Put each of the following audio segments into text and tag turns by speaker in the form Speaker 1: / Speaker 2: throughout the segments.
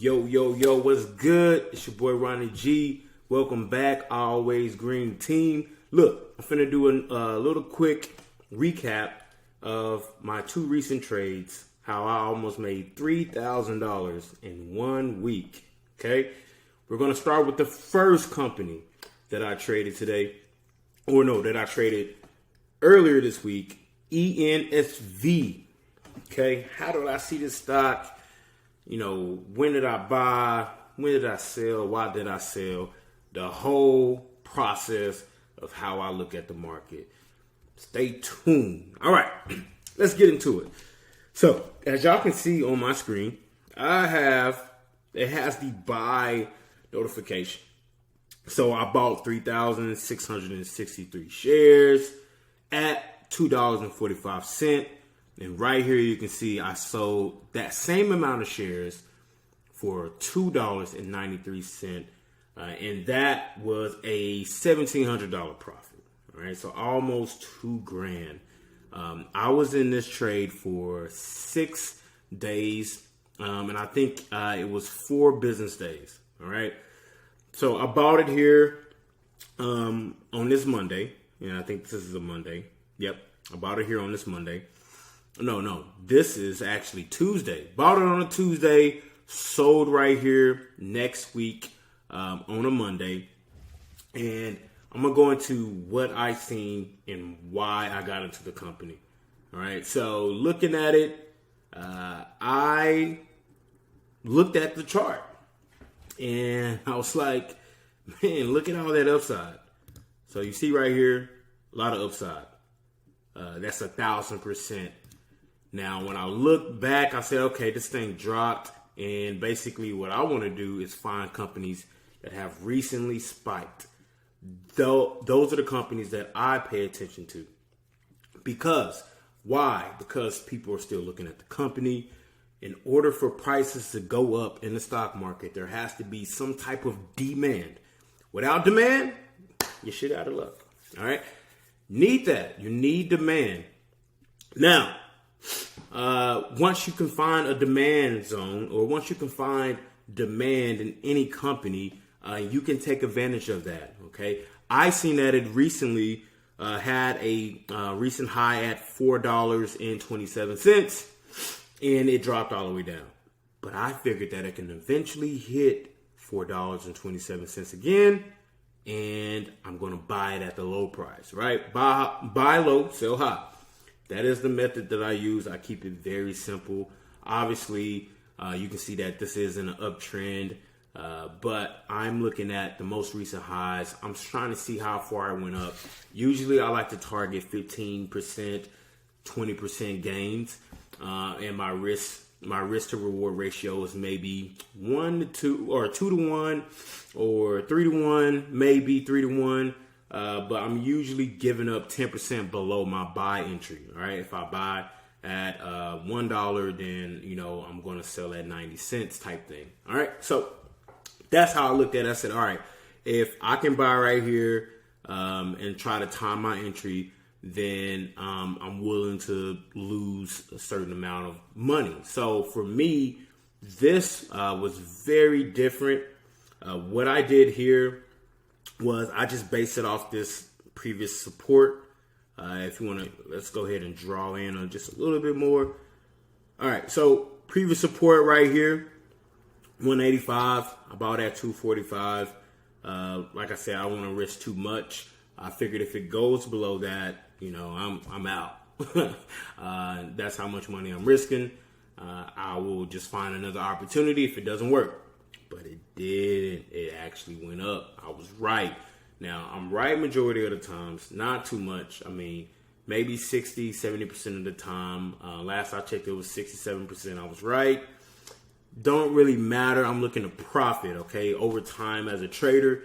Speaker 1: Yo, what's good? It's your boy Ronnie G. Welcome back, Always Green Team. Look, I'm finna do a little quick recap of my two recent trades, how I almost made $3,000 in 1 week, okay? We're gonna start with the first company that I traded today, that I traded earlier this week, ENSV, okay? How did I see this stock? When did I buy? When did I sell? Why did I sell? The whole process of how I look at the market. Stay tuned. All right, let's get into it. So, as y'all can see on my screen, it has the buy notification. So, I bought 3,663 shares at $2.45. And right here, you can see I sold that same amount of shares for $2.93. And that was a $1,700 profit. All right, so almost $2,000. I was in this trade for 6 days. And I think it was 4 business days. All right. So I bought it here on this Monday. And I think this is a Monday. Yep. I bought it here on this Monday. No. This is actually Tuesday. Bought it on a Tuesday, sold right here next week on a Monday. And I'm going to go into what I seen and why I got into the company. All right. So looking at it, I looked at the chart and I was like, man, look at all that upside. So you see right here, a lot of upside. That's 1,000%. Now, when I look back, I said, okay, this thing dropped. And basically what I want to do is find companies that have recently spiked. Those are the companies that I pay attention to. Because, why? Because people are still looking at the company. In order for prices to go up in the stock market, there has to be some type of demand. Without demand, you're shit out of luck. All right? Need that. You need demand. Now, once you can find a demand zone, or once you can find demand in any company, you can take advantage of that. Okay, I seen that it recently had a recent high at $4.27, and it dropped all the way down. But I figured that it can eventually hit $4.27 again, and I'm going to buy it at the low price. Right, buy low, sell high. That is the method that I use. I keep it very simple. Obviously, you can see that this is an uptrend, but I'm looking at the most recent highs. I'm trying to see how far I went up. Usually, I like to target 15%, 20% gains, and my risk to reward ratio is maybe 1 to 2, or 2 to 1, or 3 to 1, maybe 3 to 1. But I'm usually giving up 10% below my buy entry. All right. If I buy at $1, then, I'm going to sell at 90 cents type thing. All right. So that's how I looked at it. I said, all right, if I can buy right here and try to time my entry, then I'm willing to lose a certain amount of money. So for me, this was very different. What I did here was I just based it off this previous support. If you want to, let's go ahead and draw in on just a little bit more. All right, so previous support right here, 185. I bought at 245. Like I said, I don't want to risk too much. I figured if it goes below that, I'm out. That's how much money I'm risking. I will just find another opportunity if it doesn't work. But it didn't. It actually went up. I was right. Now, I'm right majority of the times. Not too much. I mean, maybe 60, 70% of the time. Last I checked, it was 67%. I was right. Don't really matter. I'm looking to profit, okay? Over time as a trader,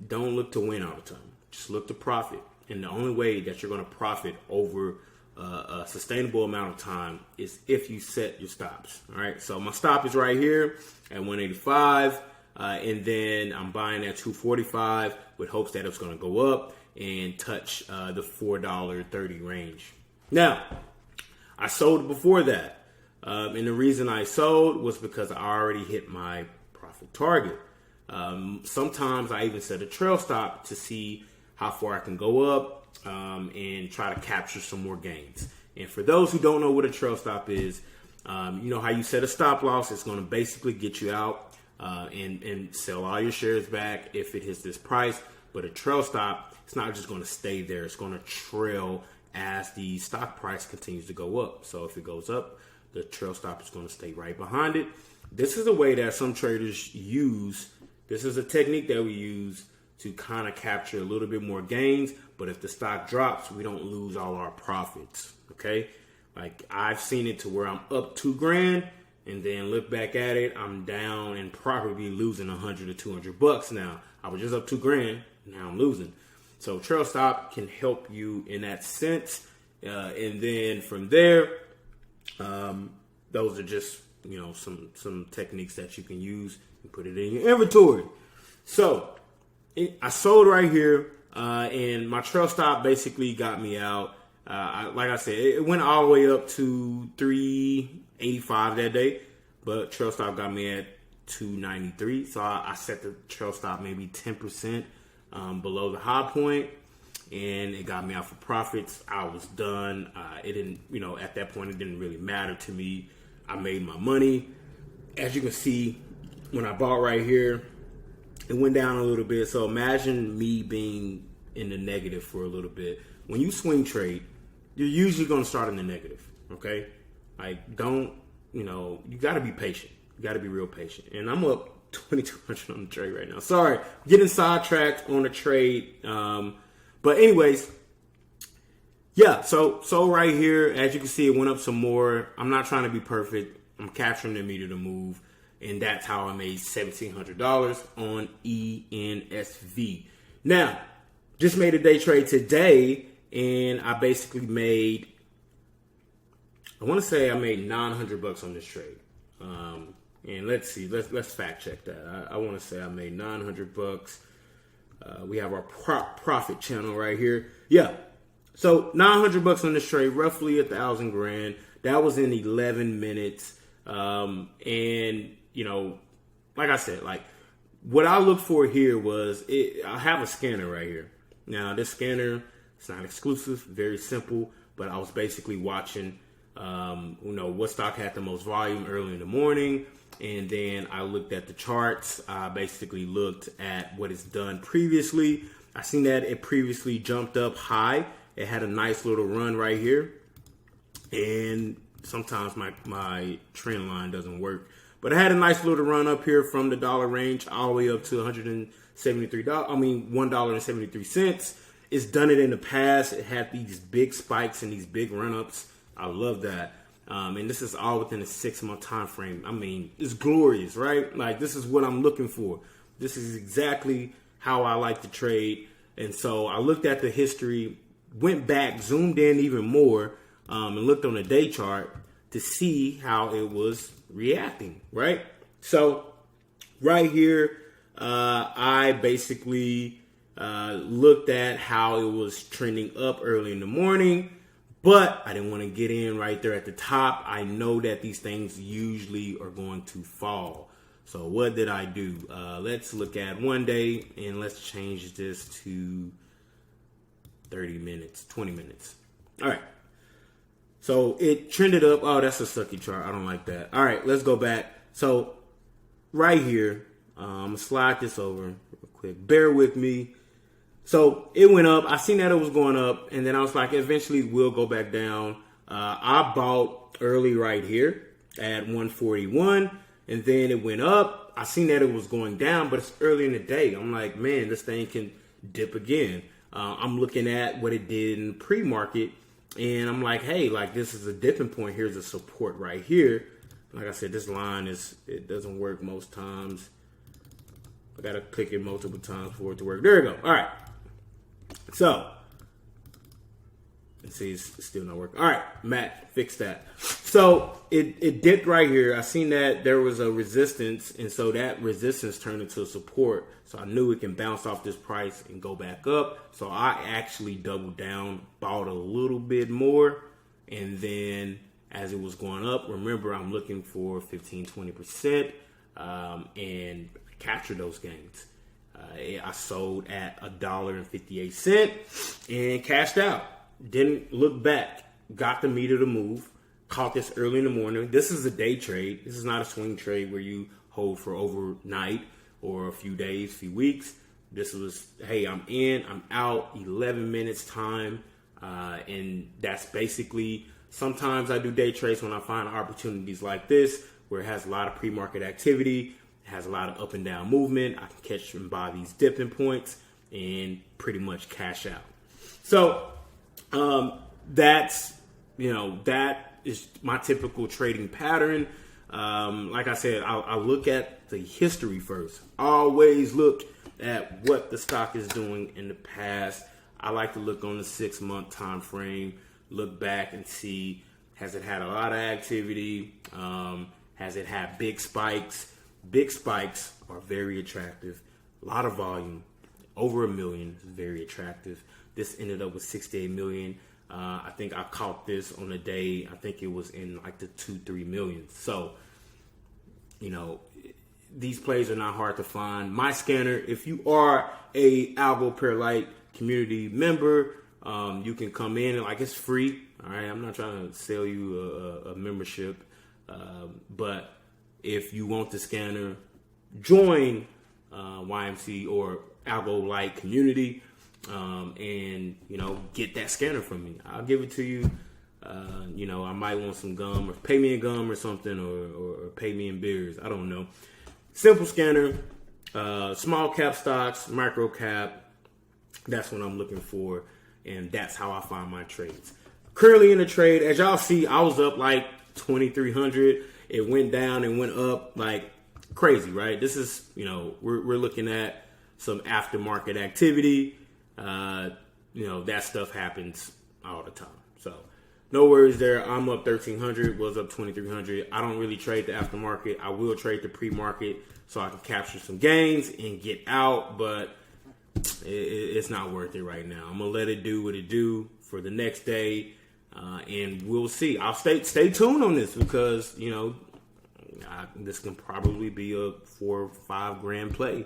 Speaker 1: don't look to win all the time. Just look to profit. And the only way that you're going to profit over a sustainable amount of time is if you set your stops. All right. So my stop is right here at 185. And then I'm buying at 245 with hopes that it's going to go up and touch the $4.30 range. Now, I sold before that. And the reason I sold was because I already hit my profit target. Sometimes I even set a trail stop to see how far I can go up and try to capture some more gains. And for those who don't know what a trail stop is, you know how you set a stop loss. It's going to basically get you out and sell all your shares back if it hits this price. But a trail stop, it's not just going to stay there. It's going to trail as the stock price continues to go up. So if it goes up, the trail stop is going to stay right behind it. This is a way that some traders use. This is a technique that we use to kind of capture a little bit more gains. But if the stock drops, we don't lose all our profits. Okay. Like I've seen it to where I'm up $2,000 and then look back at it, I'm down and probably losing $100 to $200 now. I was just up $2,000. Now I'm losing. So trail stop can help you in that sense. And then from there, those are just, you know, some techniques that you can use and put it in your inventory. So I sold right here, and my trail stop basically got me out. Like I said, it went all the way up to 385 that day, but trail stop got me at 293. So I set the trail stop maybe 10% below the high point, and it got me out for profits. I was done. It didn't, you know, at that point, it didn't really matter to me. I made my money. As you can see, when I bought right here, it went down a little bit. So imagine me being in the negative for a little bit. When you swing trade, you're usually going to start in the negative, okay? Like, don't, you know, you got to be patient. You got to be real patient. And I'm up 2,200 on the trade right now. Sorry, getting sidetracked on the trade. But anyways, yeah, so right here, as you can see, it went up some more. I'm not trying to be perfect. I'm capturing the meter to move. And that's how I made $1,700 on ENSV. Now, just made a day trade today, and I basically made, I want to say I made $900 on this trade. And let's see, let's fact check that. I want to say I made $900. We have our profit channel right here. Yeah. So $900 on this trade, roughly $1,000 grand. That was in 11 minutes. And you know, like I said, like what I looked for here was I have a scanner right here. Now this scanner, it's not exclusive, very simple, but I was basically watching, you know, what stock had the most volume early in the morning. And then I looked at the charts. I basically looked at what it's done previously. I seen that it previously jumped up high. It had a nice little run right here. And sometimes my trend line doesn't work. But I had a nice little run up here from the dollar range all the way up to $1.73. It's done it in the past. It had these big spikes and these big run-ups. I love that. And this is all within a 6-month time frame. I mean, it's glorious, right? Like, this is what I'm looking for. This is exactly how I like to trade. And so I looked at the history, went back, zoomed in even more, and looked on the day chart to see how it was reacting, right? So right here, I basically looked at how it was trending up early in the morning, but I didn't want to get in right there at the top. I know that these things usually are going to fall. So what did I do? Let's look at 1 day, and let's change this to 30 minutes, 20 minutes. All right. So it trended up. Oh, that's a sucky chart. I don't like that. All right, let's go back. So right here, I'm going to slide this over real quick. Bear with me. So it went up. I seen that it was going up, and then I was like, eventually we'll go back down. I bought early right here at 141, and then it went up. I seen that it was going down, but it's early in the day. I'm like, man, this thing can dip again. I'm looking at what it did in the pre-market, and I'm like, hey, like this is a dipping point. Here's a support right here. Like I said, this line it doesn't work most times. I got to click it multiple times for it to work. There we go. All right. So, let's see, it's still not working. All right, Matt, fix that. So, it dipped right here. I seen that there was a resistance, and so that resistance turned into a support. So, I knew it can bounce off this price and go back up. So, I actually doubled down, bought a little bit more, and then as it was going up. Remember, I'm looking for 15-20% and capture those gains. I sold at $1.58 and cashed out. Didn't look back. Got the meat of the move. Caught this early in the morning. This is a day trade. This is not a swing trade where you hold for overnight or a few days, few weeks. This was, hey, I'm in, I'm out, 11 minutes time. And that's basically, sometimes I do day trades when I find opportunities like this, where it has a lot of pre-market activity, it has a lot of up and down movement. I can catch and buy these dipping points and pretty much cash out. So that is my typical trading pattern. Like I said, I look at the history first. I always look at what the stock is doing in the past. I like to look on the 6-month time frame, look back and see, has it had a lot of activity? Has it had big spikes? Big spikes are very attractive. A lot of volume, over 1 million is very attractive. This ended up with 68 million. I think I caught this on the day, I think it was in like the 2-3 million. So, these plays are not hard to find. My scanner, if you are a Algo Perlite community member, you can come in and it's free. All right, I'm not trying to sell you a membership, but if you want the scanner, join YMC or Algo Light community, and get that scanner from me. I'll give it to you. I might want some gum, or pay me in gum or something, or pay me in beers. I don't know. Simple scanner, small cap stocks, micro cap. That's what I'm looking for, and that's how I find my trades. Currently in the trade, as y'all see, I was up like 2,300. It went down and went up like crazy, right? This is, we're looking at some aftermarket activity. That stuff happens all the time. So no worries there. I'm up 1,300, was up 2,300. I don't really trade the aftermarket. I will trade the pre-market so I can capture some gains and get out, but it's not worth it right now. I'm going to let it do what it do for the next day, and we'll see. I'll stay tuned on this because, this can probably be a 4 or 5 grand play.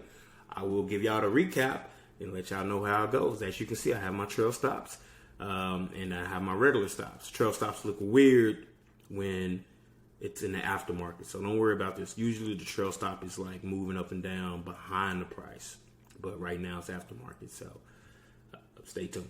Speaker 1: I will give y'all the recap and let y'all know how it goes. As you can see, I have my trail stops. And I have my regular stops. Trail stops look weird when it's in the aftermarket, so don't worry about this. Usually the trail stop is like moving up and down behind the price, but right now it's aftermarket, so stay tuned.